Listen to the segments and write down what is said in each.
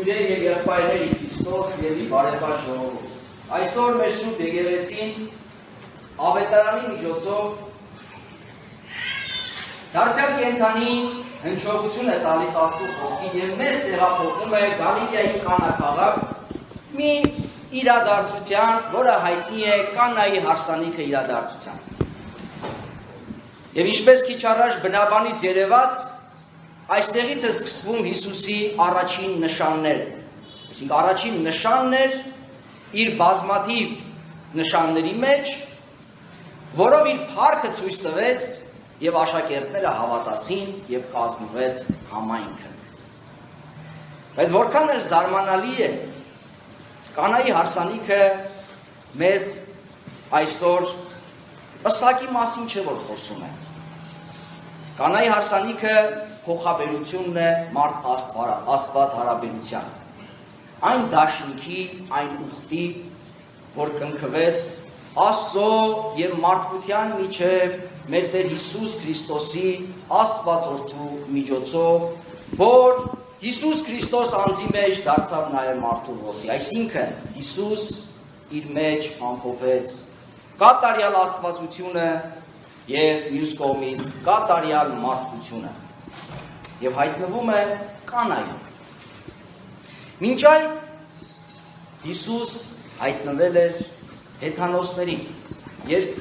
քույրեր եւ եղբայրներ Քրիստոս եւ բարեբար ժողովուրդ։ Այսօր մեր Սուրբ Եկեղեցին ավետարանի միջոցով դարձյալ կենդանին հնչողություն է տալիս Աստծո խոսքին եւ մեզ տեղափոխում է Գալիլեայի Կանա քաղաք մի իրադարձության, որը հայտնի է Կանայի հարսանիքը իրադարձության։ Եվ ինչպես քիչ առաջ բնաբանից երևաց, այստեղից է սկսվում Հիսուսի առաջին նշանները։ Այսինքն առաջին նշանն էր իր բազմաթիվ նշանների մեջ, որով իր փառքը ցույց տվեց եւ աշակերտները հավատացին եւ կազմվեց համայնքը։ Բայց որքան էլ զարմանալի է Կանայի հարսանիքը մեզ այսօր պսակի մասին չէ որ խոսում է։ Կանայի հարսանիքը փոխաբերությունն է մարդ Աստված հարաբերության։ Այն դաշինքի, այն ուխտի, որ կնքվեց Աստծո եւ մարդկության միջև մեր Տեր Հիսուս Քրիստոսի Աստվածորդու միջոցով, որ Հիսուս Քրիստոս անձի մեջ դարձավ նաեւ մարդու որդի։ Այսինքն Հիսուս իր մեջ ամփոփեց կատարյալ աստվածությունը եւ մյուս կողմից կատարյալ մարդկությունը եւ հայտնվում է Կանայում։ Մինչ այդ Հիսուս հայտնվել էր հեթանոսներին, երբ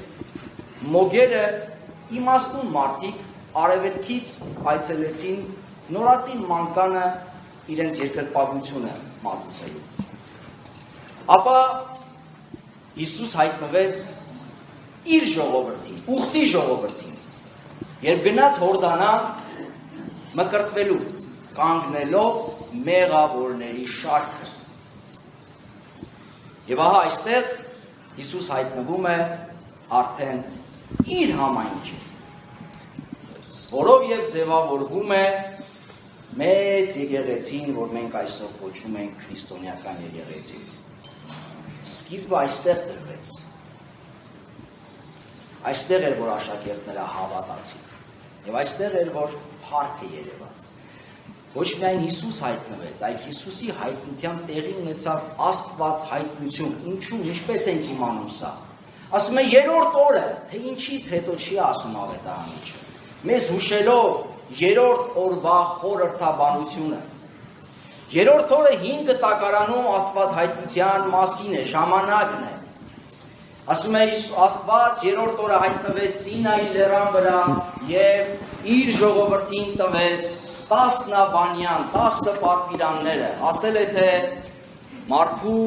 մոգերը իմաստուն մարդիկ արևելքից այցելեցին նորածին մանկանը իրենց երկրպագությունը մատուցելու։ Ապա Հիսուս հայտնվեց իր ժողովրդին, ուխտի ժողովրդին, երբ գնաց Հորդանա մկրտվելու, կանգնելով մեղավորների շարքը։ Եվ ահա այստեղ Հիսուս հայտնվում է արդեն իր համայնքի, որով եւ ձևավորվում է մեծ եկեղեցին, որ մենք այսօր կոչում ենք քրիստոնեական եկեղեցի։ Սկիզբը այստեղ դրվեց։ Այստեղ էր, որ աշակերտները հավատացին, եւ այստեղ էր, որ փառքը երևաց։ Ոչ միայն Հիսուս հայտնվեց, այլ Հիսուսի հայտնության տեղի ունեցավ Աստված հայտնություն։ Ինչու, ինչպես ենք իմանում սա։ Ասում է երրորդ օրը, թե ինչից հետո չի ասում ավետարանիչը։ Մեզ հուշելով երրորդ օրվա խորհրդաբանությունը։ Երրորդ օրը 5 տակարանում Աստված հայտնության մասին է, ժամանակն է։ Ասում է Աստված երրորդ օրը հայտնվեց Սինայի լեռան վրա եւ իր ժողովրդին տվեց 10 բանյան, 10 պատվիրանները, ասել է թե մարդու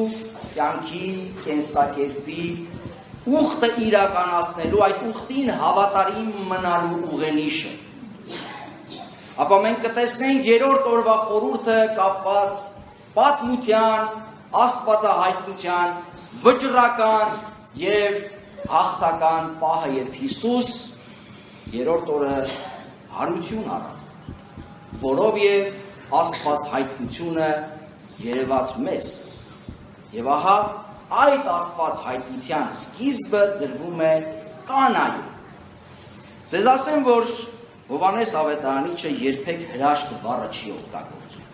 կյանքի կենսակերպի ուխտը իրականացնելու, այդ ուխտին հավատարիմ մնալու ուղենիշը։ Ապա մենք կտեսնենք երրորդ օրվա խորհուրդը կապված պատմության, աստվածահայտնության, վճռական եւ հաղթական պահը, երբ Հիսուս երրորդ օրը հարություն առավ, որով եւ Աստված հայտնությունը երևաց մեզ։ Եվ ահա այդ Աստված հայտնության սկիզբը դրվում է Կանայում։ Ձեզ ասեմ, որ Հովհաննես ավետարանիչը երբեք հրաշք բառը չի օգտագործում։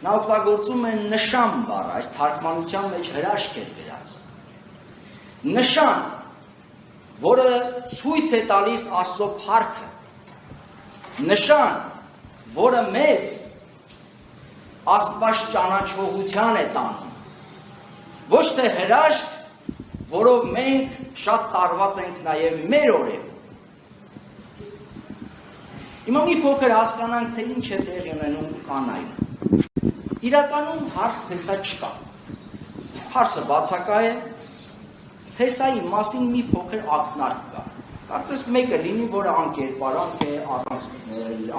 Նա օգտագործում է նշան բառը, այս թարգմանության մեջ հրաշք էր գրած։ Նշան, որը ցույց է տալիս Աստծո փառքը։ Նշան, որը մեզ Աստված ճանաչողության է տանում։ Ոչ թե հրաշք, որով մենք շատ տարված ենք նաև մեր օրերում։ Հիմա մի փոքր հասկանանք, թե ինչ է տեղի ունենում Կանայում։ Իրականում հարց փեսա չկա։ Հարցը բացակա է, փեսայի մասին մի փոքր ակնարկ կա։ Կարծես մեկը լինի, որը անկերպարանք է,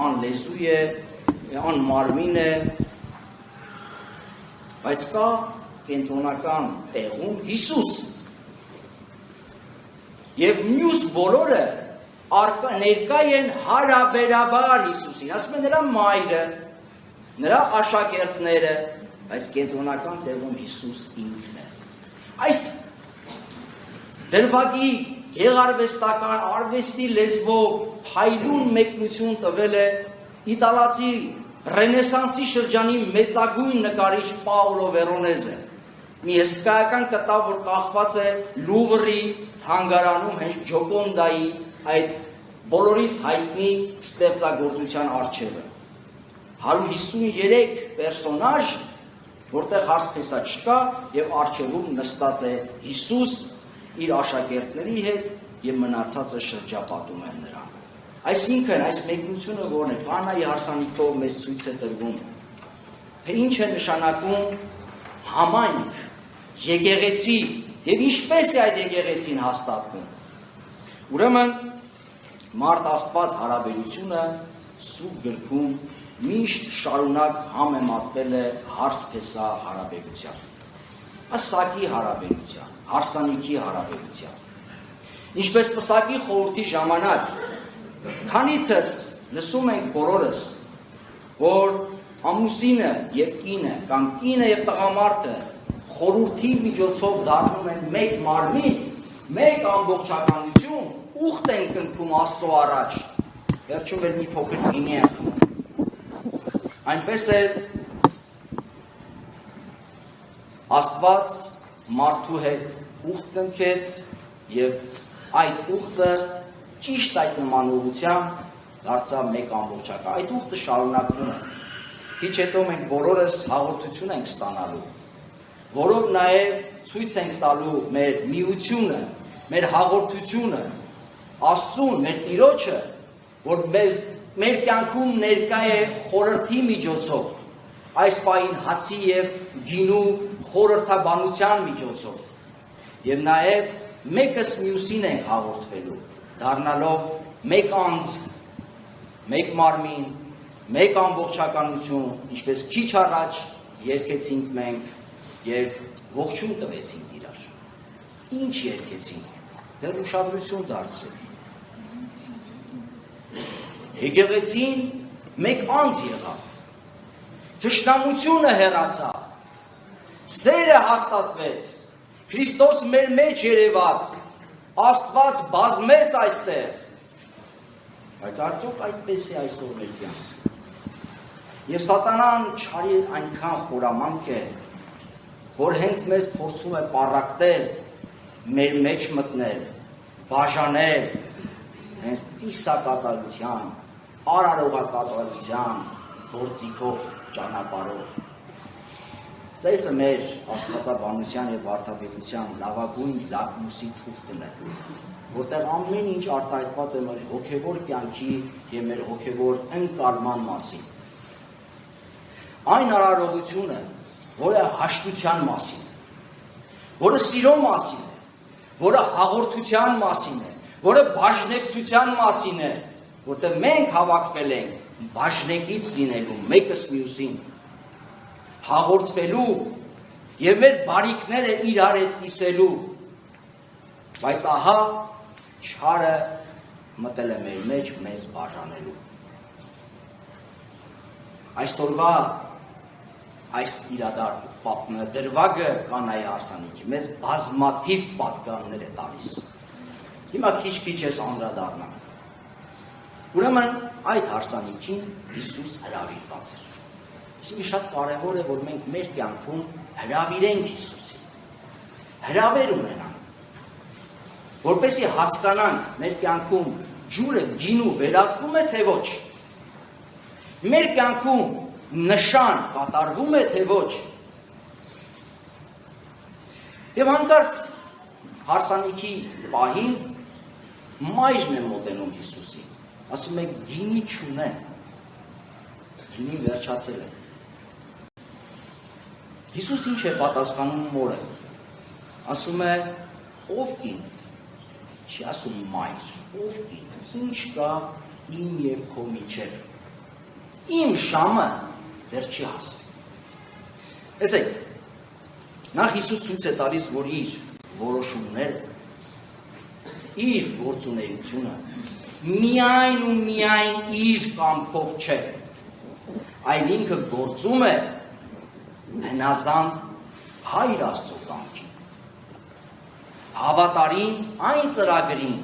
անլեզու է, անմարմին է, բայց կա կենտրոնական տեղում Հիսուս։ Եվ մյուս բոլորը ներկա են հարաբերաբար Հիսուսին, ասում է նրա մայրը, նրա աշակերտները, բայց կենտրոնական տեղում Հիսուս ինքն է։ Այս դրվագի գեղարվեստական արվեստի լեզվով փայլուն մեկնություն տվել է իտալացի Ռենեսանսի շրջանի մեծագույն նկարիչ Պաոլո Վերոնեզը մի հսկայական կտավ, որ կախված է Լուվրի թանգարանում հենց Ջոկոնդայի այդ բոլորիս հայտնի ստեղծագործության առջևը։ 153 պերսոնաժ, որտեղ հարցքեսա չկա եւ առջևում նստած է Հիսուս իր աշակերտների հետ եւ մնացածը շրջապատում են նրան։ Այսինքն այս մեկնությունը որն է Կանայի հարսանիքով մեզ ցույց է տրվում, թե ինչ է նշանակում համայնք, եկեղեցի եւ ինչպես է այդ եկեղեցին հաստատվում։ Ուրեմն մարդ Աստված հարաբերությունը Սուրբ գրքում միշտ շարունակ համեմատվել է հարս-փեսա հարաբերության, ասակի հարաբերության, հարսանիքի հարաբերության։ Ինչպես Պսակի խորհրդի ժամանակ, քանիցս լսում ենք բոլորս, որ ամուսինը եւ կինը կամ կինը եւ տղամարդը խորհրդի միջոցով դառնում են մեկ մարմին, մեկ ամբողջականություն, ուխտ են կնքում Աստծո առաջ, վերջում էլ մի փոքր գինի են խմում։ Այնպես էլ Աստված մարդու հետ ուխտ կնքեց եւ այդ ուխտը ճիշտ այդ նմանողությամբ դարձավ մեկ ամբողջական։ Այդ ուխտը շարունակվում է։ Քիչ հետո մենք բոլորս հաղորդություն ենք ստանալու, որով նաեւ ցույց ենք տալու մեր միությունը, մեր հաղորդությունը, Աստծուն, մեր Տիրոջը, որ մեր կյանքում ներկա է խորհրդի միջոցով, այս պահին հացի եւ գինու խորհրդաբանության միջոցով, եւ նաեւ մեկս մյուսին ենք հաղորդվելու, դառնալով մեկ անձ, մեկ մարմին, մեկ ամբողջականություն, ինչպես քիչ առաջ երգեցինք մենք, երբ ողջույն տվեցինք իրար։ Ինչ երգեցինք, դեռ ուշադրություն դարձրեք։ Եկեղեցին մեկ անձ եղավ, թշնամությունը հեռացավ, սերը հաստատվեց, Քրիստոս մեր մեջ երևաց, Աստված բազմեց այստեղ, բայց արդյոք այդպես է այսօր մեր կյանքը։ Եվ սատանան չարի այնքան խորամանկ է, որ հենց մեզ փորձում է պառակտել, մեր մեջ մտնել, բաժանել, հենց ծիսակատարության, արարողակատարության, գործիքով, ճանապարհով։ Ծեսը մեր աստվածաբանության եւ վարդապետության լավագույն լակմուսի թուղթն է, որտեղ ամեն ինչ արտահայտված է մեր հոգեվոր կյանքի եւ մեր հոգեվոր ընկալման մասին։ Այն արարողությունը, որը հաշտության մասին է, որը սիրո մասին է, որը հաղորդության մասին է, որը բաժնեկցության մասին է, որտեղ մենք հավաքվել ենք բաժնեկից լինելու, մեկս մյուսին, հաղորդվելու եւ մեր բարիքները իրար հետ կիսելու, բայց ահա չարը մտել է մեր մեջ մեզ բաժանելու։ Այսօրվա այս դրվագը Կանայի հարսանիքի մեզ բազմաթիվ պատկաններ է տալիս։ Հիմա քիչ-քիչ ես անդրադառնամ։ Ուրեմն այդ հարսանիքին Հիսուս հրավիրված էր։ Իսկ շատ կարևոր է, որ մենք մեր կյանքում հրավիրենք Հիսուսին, հրավեր ունենանք, որպեսզի հասկանանք մեր կյանքում ջուրը գինու վերածվում է թե ոչ, մեր կյանքում նշան կատարվում է թե ոչ։ Եվ հանկարծ հարսանիքի պահին մայրն է մոտենում Հիսուսին, ասում է գինի չունեն, գինին վերջացել է։ Հիսուս ինչ է պատասխանում մորը, ասում է ով կին, չի ասում մայր, ով կին, ինչ կա իմ և քո միջև, իմ շամը դեռ չի հասել։ Տեսեք, նախ Հիսուս ցույց է տալիս, որ իր որոշումները, իր գործունեությունը միայն ու միայն իր կամքով չէ, այլ ինքը գործում է հնազանդ Հայր Աստծո կամքին, հավատարին այն ծրագրին,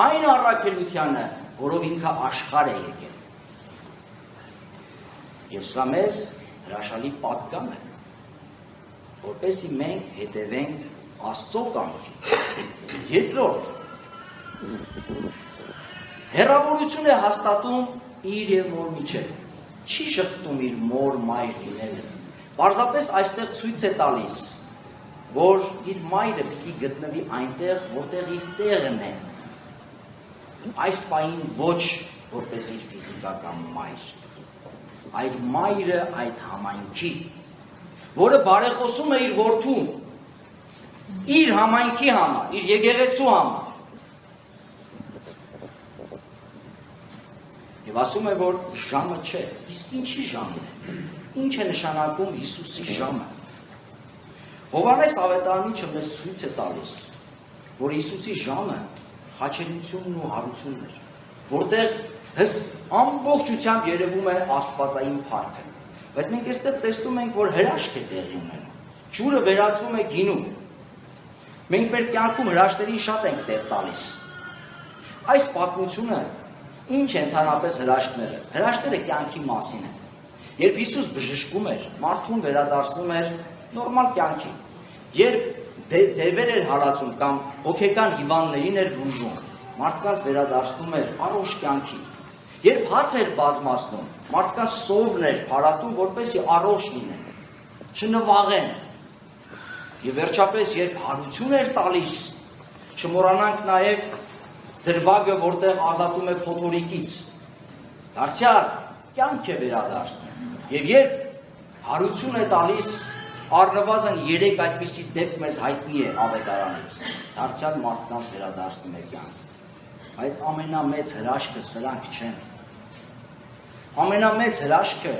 այն առաքելությանը, որով ինքը աշխարհ է եկել։ Եվ սա մեզ հրաշալի պատգամ է, որպեսզի մենք հետևենք Աստծո կամքին։ Երկրորդ, հեռավորություն է հաստատում իր եւ մոր միջեւ, չի շղթում իր մոր մայր լինելը, պարզապես այստեղ ցույց է տալիս, որ իր մայրը պիտի գտնվի այնտեղ, որտեղ իր տեղն է, այս պահին ոչ որպես իր ֆիզիկական մայր, այլ մայրը այդ համայնքի, որը բարեխոսում է իր որդուն, իր համայնքի համար, իր եկեղեցու համար։ Եվ ասում է, որ ժամը չէ, իսկ ինչի ժամն է, ինչ է նշանակում Հիսուսի ժամը։ Հովհաննես ավետարանիչը մեզ ցույց է տալիս, որ Հիսուսի ժամը խաչելությունն ու հարությունն էր, որտեղ ամբողջությամբ երևում է աստվածային փառքը։ Բայց մենք այստեղ տեսնում ենք, որ հրաշք է տեղի ունենում։ Ջուրը վերածվում է գինու։ Մենք մեր կյանքում հրաշքներին շատ ենք տեղ տալիս։ Այս պատմությունը ինչ է ընդհանրապես հրաշքները։ Հրաշքները կյանքի մասին են։ Երբ Հիսուս բժշկում էր, մարդուն վերադարձնում էր նորմալ կյանքի։ Երբ դևեր էր հալածում կամ հոգեկան հիվանդներին էր բուժում, մարդկանց վերադարձնում էր առողջ կյանքի։ Երբ հաց էր բազմացնում, մարդկանց սովն էր փարատում, որպեսզի առողջ լինեն, չնվաղեն։ Եվ վերջապես, երբ հարություն էր տալիս, չմոռանանք նաև դրվագը, որտեղ ազատում է փոթորիկից, դարձյալ կյանք է վերադարձնում։ Եվ երբ հարություն է տալիս, առնվազն 3 այդպիսի դեպք մեզ հայտնի է ավետարանից, դարձյալ մարդկանց վերադարձնում է կյանք։ Բայց ամենամեծ հրաշքը սրանք չեն։ Ամենամեծ հրաշքը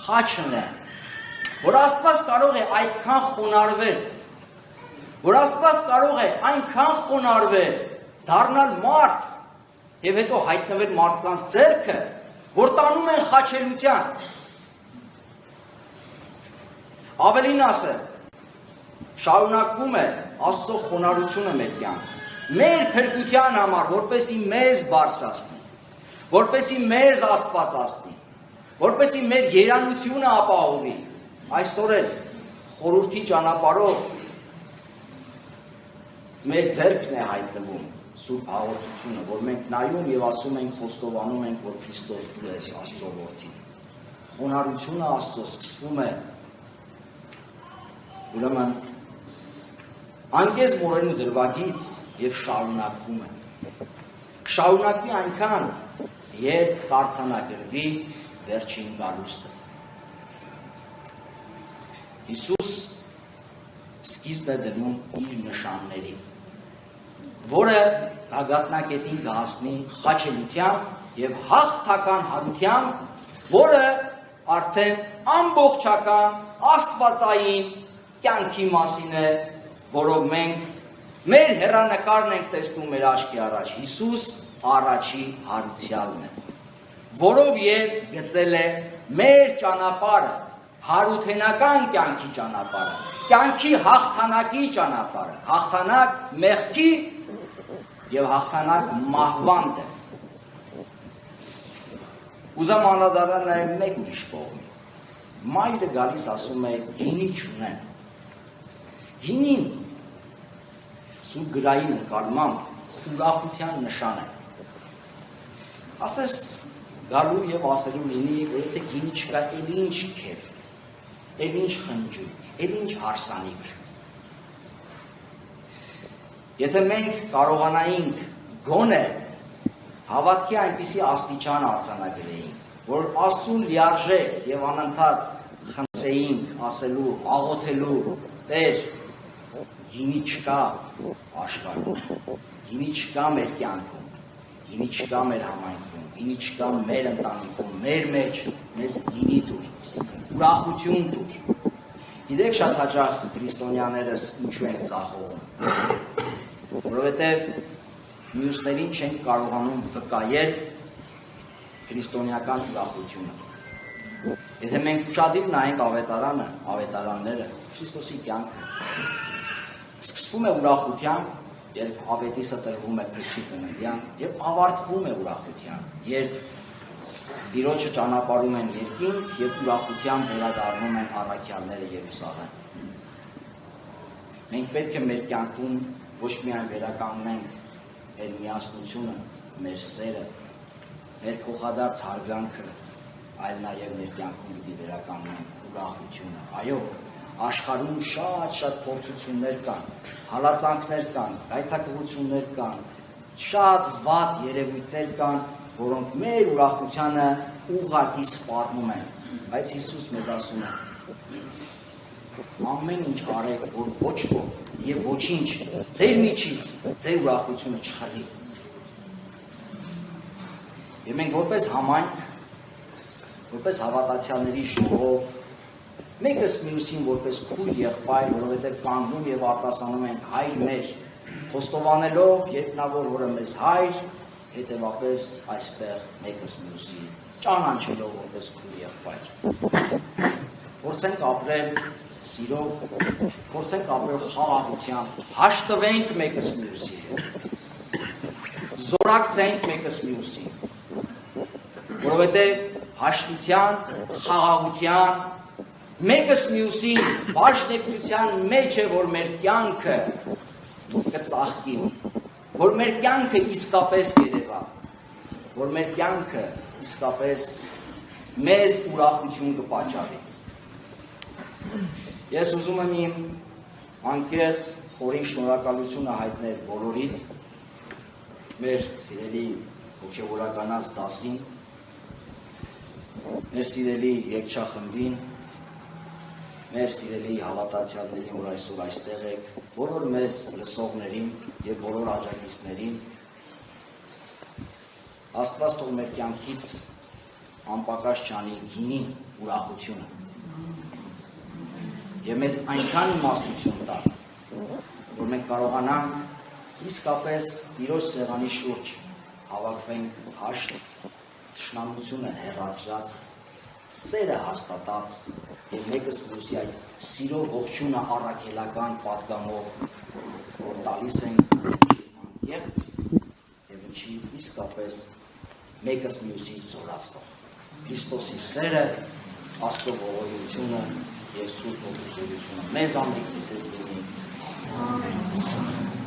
խաչն է, որ Աստված կարող է այդքան խոնարհվել, որ Աստված կարող է այնքան խոնարհվել, դառնալ մարդ եւ հետո հայտնվել մարդկանց ձեռքը, որ տանում են խաչելության։ Ավելին ասել, շարունակվում է Աստծո խոնարհությունը մեր կյանքում, մեր փրկության համար, որպեսզի մեզ բարձրացնի, որպեսզի մեզ աստվածացնի, որպեսզի մեր երանությունը ապահովի։ Այսօր էլ խորհրդի ճանապարհով մեր ձեռքն է հայտնվում սուրբ հաղորդությունը, որ մենք նայում եւ ասում ենք, խոստովանում ենք, որ Քրիստոս դու ես Աստծո որդին։ Խոնարհությունը Աստծո սկսվում է ուրեմն անկես մորենու դրվագից եւ շարունակվում է։ Շարունակվի այնքան, երբ կարձանագրվի վերջին գալուստը։ Հիսուս սկիզբ է դնում իր նշանների, որը գագաթնակետին կհասնի խաչելությամբ եւ հաղթական հարությամբ, որը արդեն ամբողջական աստվածային կյանքի մասին է, որով մենք մեր հեռանկարն ենք տեսնում մեր աչքի առաջ։ Հիսուս առաջի հարությալն է, որով եւ գծել է մեր ճանապարհը, հարութենական կյանքի ճանապարհը, կյանքի հաղթանակի ճանապարհը, հաղթանակ մեղքի եւ հաղթանակ մահվան դեմ։ Ուզում անդրադառնալ նաեւ մեկ ուրիշ կողմի։ Մայրը գալիս ասում է գինի չունեն։ Գինին սուրբ գրային նկարմամբ ուրախության նշան է։ Ասես գալու եւ ասելու լինի, որ եթե գինի չկա, էլ ինչ քեֆ, էլ ինչ խնջույք, էլ ինչ հարսանիք։ Եթե մենք կարողանայինք գոնե հավատքի այնպիսի աստիճան արձանագրեինք, որ Աստծուն լիարժեք եւ անընդհատ խնդրեինք ասելու, աղոթելու, Տեր, գինի չկա աշխարհում, գինի չկա մեր կյանքում, գինի չկա մեր համայնքում, գինի չկա մեր ընտանիքում, մեր մեջ, մեզ գինի տուր, ուրախություն տուր։ Գիտեք շատ հաճախ քրիստոնյաներս ինչու ենք ծախողում, որովհետև մյուսներին չենք կարողանում վկայել քրիստոնեական ուրախությունը։ Եթե մենք ուշադիր նայենք ավետարանը, ավետարանները, Քրիստոսի կյանքը, սկսվում է ուրախությամբ, երբ ավետիսը տրվում է փրկչի ծննդյան, եւ ավարտվում է ուրախությամբ, երբ Տիրոջը ճանապարհում են երկինք եւ ուրախությամբ վերադառնում են առաքյալները Երուսաղեմ։ Մենք պետք է մեր կյանքում ոչ միայն վերականգնենք մեր միասնությունը, մեր սերը, մեր փոխադարձ հարգանքը, այլ նաև մեր կյանքում պիտի վերականգնենք ուրախությունը։ Այո, աշխարհում շատ փորձություններ կան, հալածանքներ կան, գայթակղություններ կան, շատ վատ երևույթներ կան, որոնք մեր ուրախությանը ուղղակի սպառնում են, բայց Հիսուս մեզ ասում է. ամեն ինչ արեք, որ ոչ ոք եւ ոչինչ ձեր միջից ձեր ուրախությունը չխլի։ Եվ մենք որպես համայնք, որպես հավատացյալների ժողով, մեկս մյուսին որպես քույր եղբայր, որովհետեւ կանգնում եւ արտասանում ենք հայր մեր, խոստովանելով, երբ նա որը մեզ հայր, հետևապես այստեղ մեկս մյուսի ճանաչելով որպես քույր եղբայր։ Փորձենք ապրել սիրով, փորձենք ապրել խաղաղությամբ, հաշտվենք մեկս մյուսի հետ, զորակցենք մեկս մյուսի, որովհետև հաշտության, խաղաղության, մեկս մյուսի բաժնեկցության մեջ է, որ մեր կյանքը կծաղկի, որ մեր կյանքը իսկապես կերևա, որ մեր կյանքը իսկապես մեզ ուրախություն կպատճառի։ Ես ուզում եմ իմ անկեղծ խորին շնորհակալությունը հայտնել բոլորին, մեր սիրելի հոգևորականած դասին, մեր սիրելի երգչախմբին, մեր սիրելի հավատացյալներին, որ այսօր այստեղ եք, բոլոր մեզ լսողներին եւ բոլոր աջակիցներին, Աստված թող մեր կյանքից անպակաս չանի գինի ուրախությունը եւ մեզ այնքան իմաստություն տա, որ մենք կարողանանք իսկապես Տիրոջ սեղանի շուրջ հավաքվենք հաշտ, թշնամությունը հեռացրած, սերը հաստատած եւ մեկս մյուսի այդ սիրով ողջունը առաքելական պատգամով, որ տալիս ենք անկեղծ եւ ինչի իսկապես մեկս մյուսի զորացնող։ Քրիստոսի սերը, Աստծո ողորմությունը եւ Սուրբ Օգնությունը մեզ ամենքից լինի։ Ամեն։